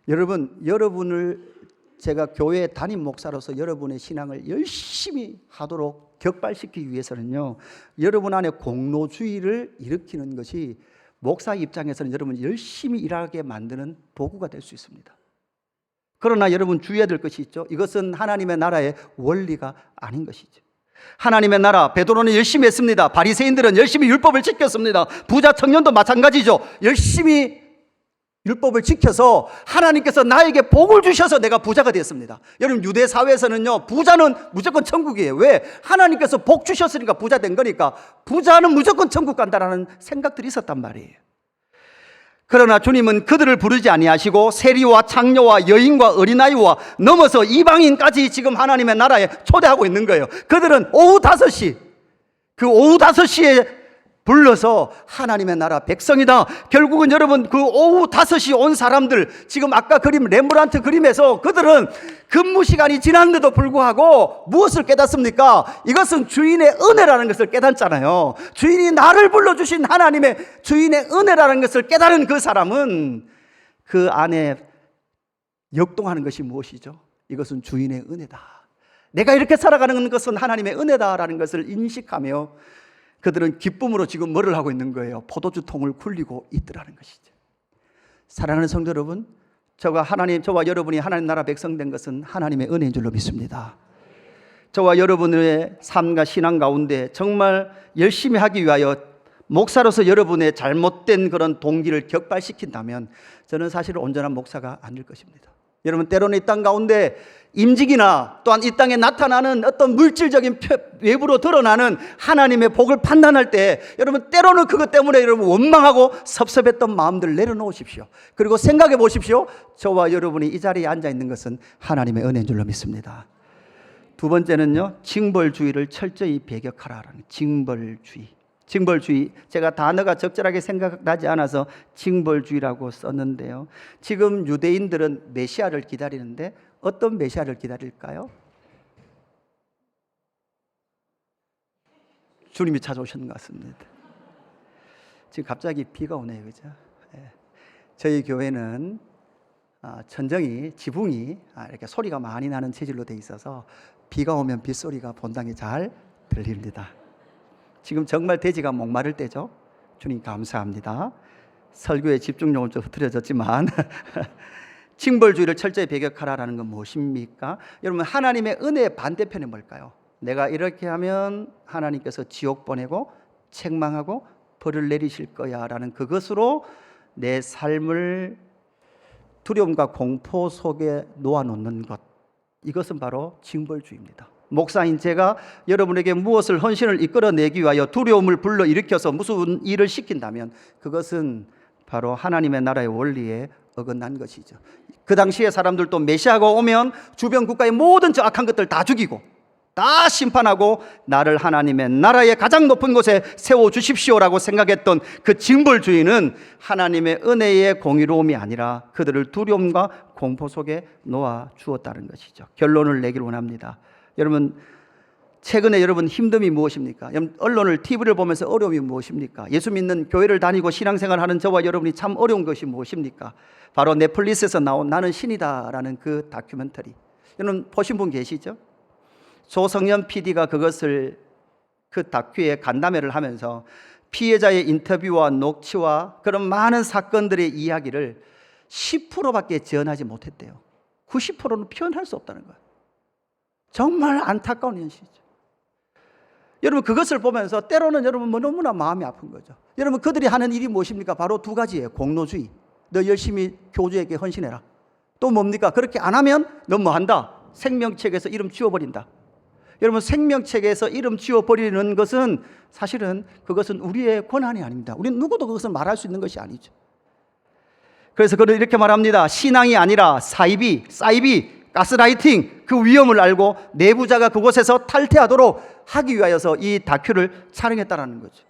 A: 여러분을 제가 교회 담임 목사로서 여러분의 신앙을 열심히 하도록 격발시키기 위해서는요, 여러분 안에 공로주의를 일으키는 것이 목사 입장에서는 여러분 열심히 일하게 만드는 도구가 될 수 있습니다. 그러나 여러분 주의해야 될 것이 있죠. 이것은 하나님의 나라의 원리가 아닌 것이죠. 하나님의 나라, 베드로는 열심히 했습니다. 바리새인들은 열심히 율법을 지켰습니다. 부자 청년도 마찬가지죠. 열심히 율법을 지켜서 하나님께서 나에게 복을 주셔서 내가 부자가 되었습니다. 여러분, 유대 사회에서는요, 부자는 무조건 천국이에요. 왜? 하나님께서 복 주셨으니까 부자 된 거니까 부자는 무조건 천국 간다라는 생각들이 있었단 말이에요. 그러나 주님은 그들을 부르지 아니하시고 세리와 창녀와 여인과 어린아이와 넘어서 이방인까지 지금 하나님의 나라에 초대하고 있는 거예요. 그들은 오후 5시, 그 오후 5시에 불러서 하나님의 나라 백성이다. 결국은 여러분, 그 오후 5시 온 사람들, 지금 아까 그림 렘브란트 그림에서 그들은 근무 시간이 지났는데도 불구하고 무엇을 깨닫습니까? 이것은 주인의 은혜라는 것을 깨닫잖아요. 주인이 나를 불러주신 하나님의 주인의 은혜라는 것을 깨달은 그 사람은 그 안에 역동하는 것이 무엇이죠? 이것은 주인의 은혜다. 내가 이렇게 살아가는 것은 하나님의 은혜다라는 것을 인식하며 그들은 기쁨으로 지금 뭐를 하고 있는 거예요? 포도주 통을 굴리고 있더라는 것이죠. 사랑하는 성도 여러분, 저와 여러분이 하나님 나라 백성 된 것은 하나님의 은혜인 줄로 믿습니다. 저와 여러분의 삶과 신앙 가운데 정말 열심히 하기 위하여 목사로서 여러분의 잘못된 그런 동기를 격발시킨다면 저는 사실 온전한 목사가 아닐 것입니다. 여러분, 때로는 이 땅 가운데 임직이나 또한 이 땅에 나타나는 어떤 물질적인 외부로 드러나는 하나님의 복을 판단할 때 여러분, 때로는 그것 때문에 여러분 원망하고 섭섭했던 마음들을 내려놓으십시오. 그리고 생각해 보십시오. 저와 여러분이 이 자리에 앉아 있는 것은 하나님의 은혜인 줄로 믿습니다. 두 번째는요, 징벌주의를 철저히 배격하라라는 징벌주의. 징벌주의, 제가 단어가 적절하게 생각나지 않아서 징벌주의라고 썼는데요, 지금 유대인들은 메시아를 기다리는데 어떤 메시아를 기다릴까요? 주님이 찾아오시는 것 같습니다. 지금 갑자기 비가 오네요, 그죠? 저희 교회는 천정이, 지붕이 이렇게 소리가 많이 나는 체질로 돼 있어서 비가 오면 빗소리가 본당에 잘 들립니다. 지금 정말 대지가 목마를 때죠. 주님 감사합니다. 설교에 집중력은 좀 흐트러졌지만 징벌주의를 철저히 배격하라라는 건 무엇입니까? 여러분, 하나님의 은혜의 반대편이 뭘까요? 내가 이렇게 하면 하나님께서 지옥 보내고 책망하고 벌을 내리실 거야 라는 그것으로 내 삶을 두려움과 공포 속에 놓아놓는 것, 이것은 바로 징벌주의입니다. 목사인 제가 여러분에게 무엇을 헌신을 이끌어내기 위하여 두려움을 불러일으켜서 무슨 일을 시킨다면 그것은 바로 하나님의 나라의 원리에 어긋난 것이죠. 그 당시에 사람들도 메시아가 오면 주변 국가의 모든 저 악한 것들 다 죽이고 다 심판하고 나를 하나님의 나라의 가장 높은 곳에 세워주십시오라고 생각했던 그 징벌주의는 하나님의 은혜의 공의로움이 아니라 그들을 두려움과 공포 속에 놓아 주었다는 것이죠. 결론을 내길 원합니다. 여러분, 최근에 여러분 힘듦이 무엇입니까? 언론을, TV를 보면서 어려움이 무엇입니까? 예수 믿는 교회를 다니고 신앙생활하는 저와 여러분이 참 어려운 것이 무엇입니까? 바로 넷플릭스에서 나온 나는 신이다라는 그 다큐멘터리. 여러분 보신 분 계시죠? 조성현 PD가 그것을, 그 다큐에 간담회를 하면서 피해자의 인터뷰와 녹취와 그런 많은 사건들의 이야기를 10%밖에 지원하지 못했대요. 90%는 표현할 수 없다는 거예요. 정말 안타까운 현실이죠. 여러분, 그것을 보면서 때로는 여러분 너무나 마음이 아픈 거죠. 여러분, 그들이 하는 일이 무엇입니까? 바로 두 가지예요. 공로주의. 너 열심히 교주에게 헌신해라. 또 뭡니까? 그렇게 안 하면 너 뭐 한다? 생명책에서 이름 지워버린다. 여러분, 생명책에서 이름 지워버리는 것은 사실은 그것은 우리의 권한이 아닙니다. 우리는 누구도 그것을 말할 수 있는 것이 아니죠. 그래서 그는 이렇게 말합니다. 신앙이 아니라 사이비, 가스라이팅, 그 위험을 알고 내부자가 그곳에서 탈퇴하도록 하기 위하여서 이 다큐를 촬영했다는 거죠.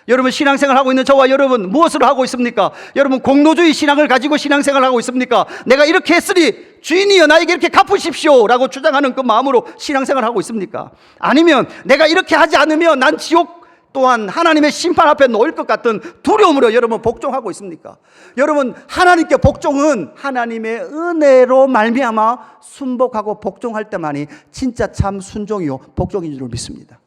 A: 여러분, 신앙생활 하고 있는 저와 여러분 무엇을 하고 있습니까? 여러분, 공로주의 신앙을 가지고 신앙생활 하고 있습니까? 내가 이렇게 했으니 주인이여 나에게 이렇게 갚으십시오 라고 주장하는 그 마음으로 신앙생활 하고 있습니까? 아니면 내가 이렇게 하지 않으면 난 지옥 또한 하나님의 심판 앞에 놓일 것 같은 두려움으로 여러분 복종하고 있습니까? 여러분, 하나님께 복종은 하나님의 은혜로 말미암아 순복하고 복종할 때만이 진짜 참 순종이요 복종인 줄 믿습니다.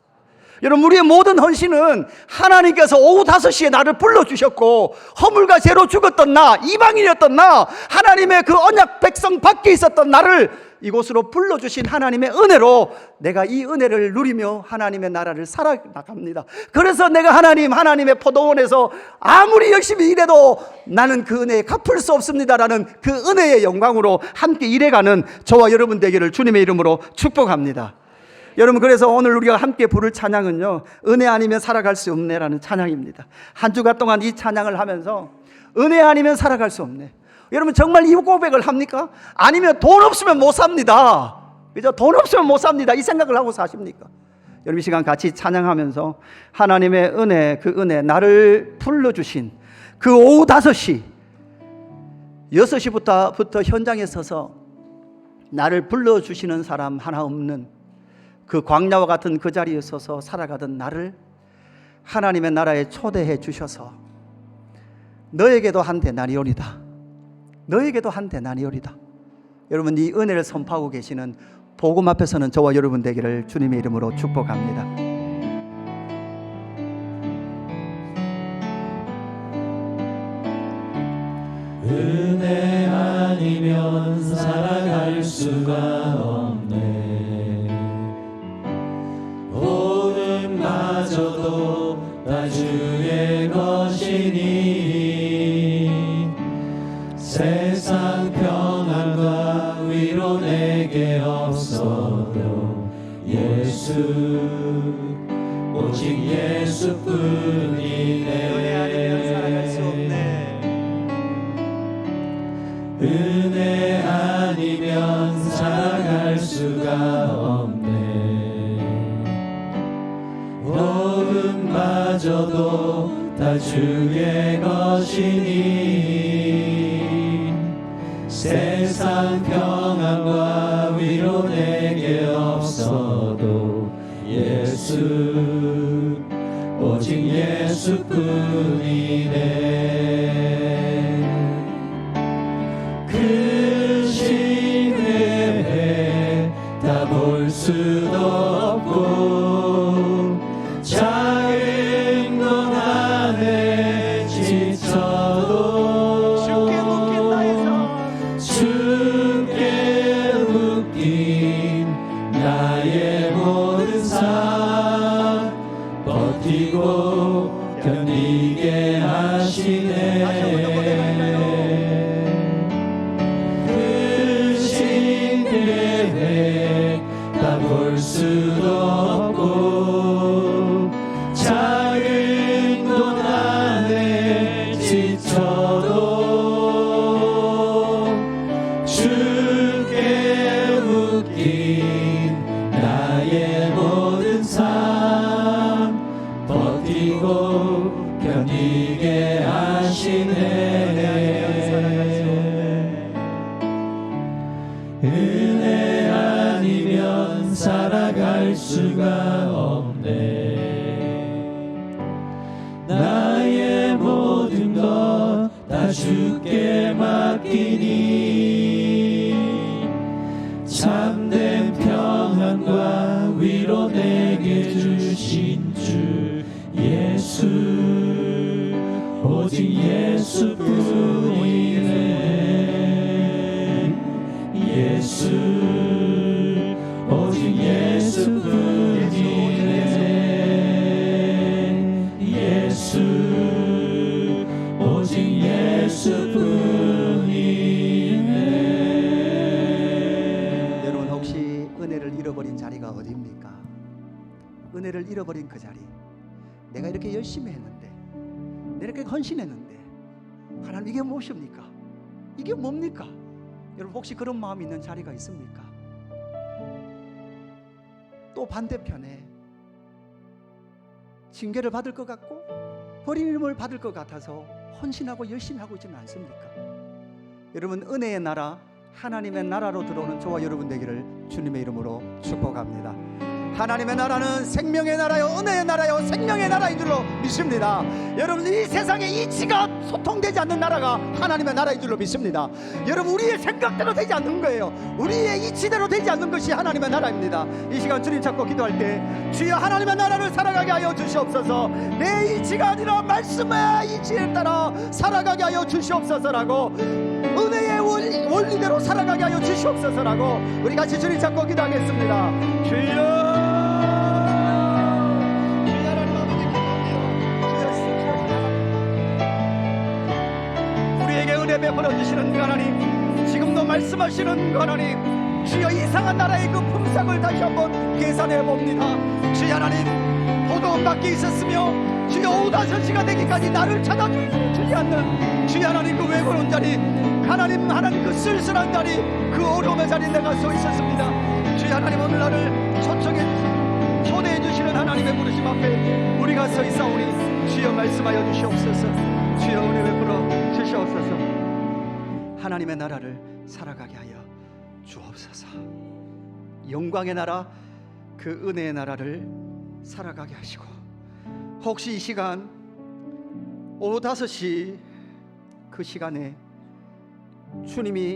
A: 여러분, 우리의 모든 헌신은 하나님께서 오후 5시에 나를 불러주셨고 허물과 죄로 죽었던 나, 이방인이었던 나, 하나님의 그 언약 백성 밖에 있었던 나를 이곳으로 불러주신 하나님의 은혜로 내가 이 은혜를 누리며 하나님의 나라를 살아나갑니다. 그래서 내가 하나님의 포도원에서 아무리 열심히 일해도 나는 그 은혜에 갚을 수 없습니다라는 그 은혜의 영광으로 함께 일해가는 저와 여러분 되기를 주님의 이름으로 축복합니다. 여러분, 그래서 오늘 우리가 함께 부를 찬양은요, 은혜 아니면 살아갈 수 없네라는 찬양입니다. 한 주간 동안 이 찬양을 하면서 은혜 아니면 살아갈 수 없네. 여러분, 정말 이 고백을 합니까? 아니면 돈 없으면 못 삽니다. 그죠? 돈 없으면 못 삽니다. 이 생각을 하고 사십니까? 여러분, 이 시간 같이 찬양하면서 하나님의 은혜, 그 은혜, 나를 불러주신 그 오후 5시, 6시부터 현장에 서서 나를 불러주시는 사람 하나 없는 그 광야와 같은 그 자리에 서서 살아가던 나를 하나님의 나라에 초대해 주셔서 너에게도 한 대나리온이다, 너에게도 한 대나리온이다. 여러분, 이 은혜를 선포하고 계시는 복음 앞에서는 저와 여러분 되기를 주님의 이름으로 축복합니다.
B: 은혜 아니면 살아갈 수가 없네. 모든마저도 다 주의 것이니 세상 평안과 위로 내게 없어도 예수, 오직 예수뿐이네.
A: 은혜 아니면 살아갈 수 없네.
B: 은혜 아니면 살아갈 수가 없네. 모든마저도 다 주의 것이니 세상 평안과 위로 내게 없어도 예수, 오직 예수뿐이네. 크신 은혜 다 볼 수도 없고 작은 것 안에 지쳐도 주께 묶인 나의 모든 삶 버티고 견디게 하시네. 크신 계획 다 볼 수도 없고 작은 곳 안에 지쳐도 주께 묶인 나의 모든 삶 버티고 견디게 하시네. 은혜 아니면 살아갈 수가 없네. 나의 모든 것 다 주께 맡기니 참된 평안과 위로 내게 주신 주 예수, 오직 예수뿐이네. 예수, 오직 예수뿐이네. 예수, 오직 예수뿐이네.
A: 여러분, 혹시 은혜를 잃어버린 자리가 어디입니까? 은혜를 잃어버린 그 자리, 내가 이렇게 열심히 했는데, 내가 이렇게 헌신했는데, 하나님 이게 무엇입니까? 이게 뭡니까? 여러분, 혹시 그런 마음이 있는 자리가 있습니까? 또 반대편에 징계를 받을 것 같고 버림을 받을 것 같아서 헌신하고 열심히 하고 있지는 않습니까? 여러분, 은혜의 나라, 하나님의 나라로 들어오는 저와 여러분 되기를 주님의 이름으로 축복합니다. 하나님의 나라는 생명의 나라요, 은혜의 나라요, 생명의 나라인 줄로 믿습니다. 여러분, 이 세상에 이치가 소통되지 않는 나라가 하나님의 나라인 줄로 믿습니다. 여러분, 우리의 생각대로 되지 않는 거예요. 우리의 이치대로 되지 않는 것이 하나님의 나라입니다. 이 시간 주님 찾고 기도할 때, 주여 하나님의 나라를 살아가게 하여 주시옵소서. 내 이치가 아니라 말씀의 이치에 따라 살아가게 하여 주시옵소서라고 은혜의 원리대로 살아가게 하여 주시옵소서라고 우리 같이 주님 잡고 기도하겠습니다. 주여, 주여 하나님 아버지 기도합니다. 주여, 우리에게 은혜 베풀어 주시는 그 하나님, 지금도 말씀하시는 그 하나님, 주여 이상한 나라의 그 품삯을 다시 한번 계산해 봅니다. 주여 하나님, 포도원 밖에 있었으며 주여 오후 5시가 되기까지 나를 찾아주지 않는 주여 하나님 그 외로운 자리, 하나님 그 쓸쓸한 자리, 그 어려움의 자리 내가 서 있었습니다. 주여 하나님, 오늘 나를 초대해 주시는 하나님의 부르심 앞에 우리가 서 있사오니 주여 말씀하여 주시옵소서. 주여 은혜 베풀어 주시옵소서. 하나님의 나라를 살아가게 하여 주옵소서. 영광의 나라, 그 은혜의 나라를 살아가게 하시고, 혹시 이 시간 오후 5시 그 시간에 주님이